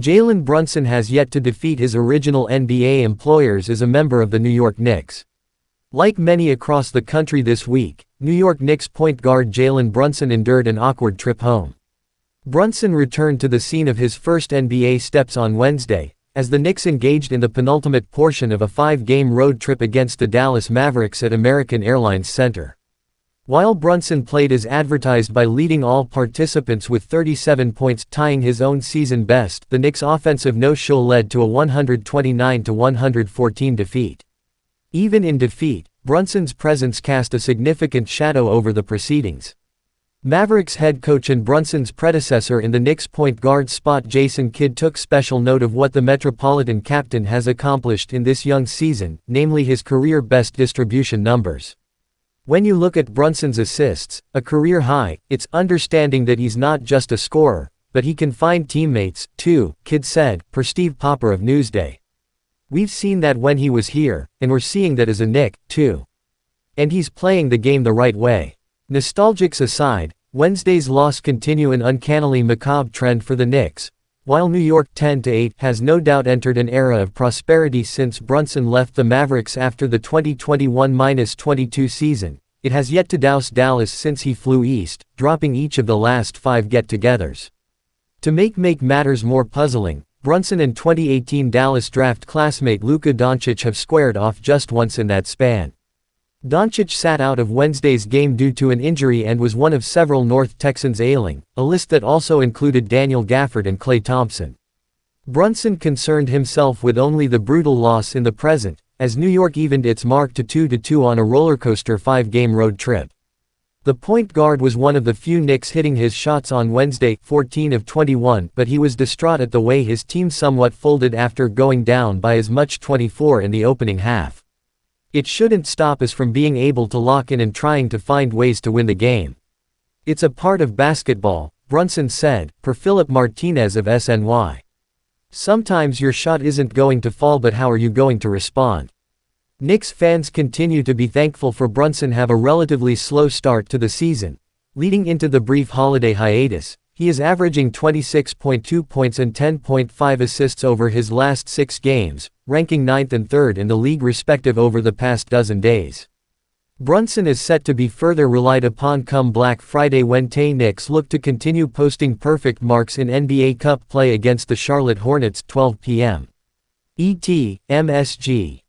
Jalen Brunson has yet to defeat his original NBA employers as a member of the New York Knicks. Like many across the country this week, New York Knicks point guard Jalen Brunson endured an awkward trip home. Brunson returned to the scene of his first NBA steps on Wednesday, as the Knicks engaged in the penultimate portion of a 5-game road trip against the Dallas Mavericks at American Airlines Center. While Brunson played as advertised by leading all participants with 37 points, tying his own season best, the Knicks' offensive no-show led to a 129-114 defeat. Even in defeat, Brunson's presence cast a significant shadow over the proceedings. Mavericks head coach and Brunson's predecessor in the Knicks point guard spot Jason Kidd took special note of what the Metropolitan captain has accomplished in this young season, namely his career-best distribution numbers. When you look at Brunson's assists, a career high, it's understanding that he's not just a scorer, but he can find teammates, too, Kidd said, per Steve Popper of Newsday. We've seen that when he was here, and we're seeing that as a Knick, too. And he's playing the game the right way. Nostalgics aside, Wednesday's loss continued an uncannily macabre trend for the Knicks. While New York 10-8 has no doubt entered an era of prosperity since Brunson left the Mavericks after the 2021-22 season, it has yet to douse Dallas since he flew east, dropping each of the last 5 get-togethers. To make matters more puzzling, Brunson and 2018 Dallas draft classmate Luka Doncic have squared off just once in that span. Doncic sat out of Wednesday's game due to an injury and was one of several North Texans ailing, a list that also included Daniel Gafford and Klay Thompson. Brunson concerned himself with only the brutal loss in the present, as New York evened its mark to 2-2 on a rollercoaster 5-game road trip. The point guard was one of the few Knicks hitting his shots on Wednesday, 14 of 21, but he was distraught at the way his team somewhat folded after going down by as much 24 in the opening half. It shouldn't stop us from being able to lock in and trying to find ways to win the game. It's a part of basketball, Brunson said, per Philip Martinez of SNY. Sometimes your shot isn't going to fall, but how are you going to respond? Knicks fans continue to be thankful for Brunson have a relatively slow start to the season. Leading into the brief holiday hiatus, he is averaging 26.2 points and 10.5 assists over his last 6 games, ranking 9th and 3rd in the league respective over the past dozen days. Brunson is set to be further relied upon come Black Friday when Knicks look to continue posting perfect marks in NBA Cup play against the Charlotte Hornets 12 p.m. ET, MSG.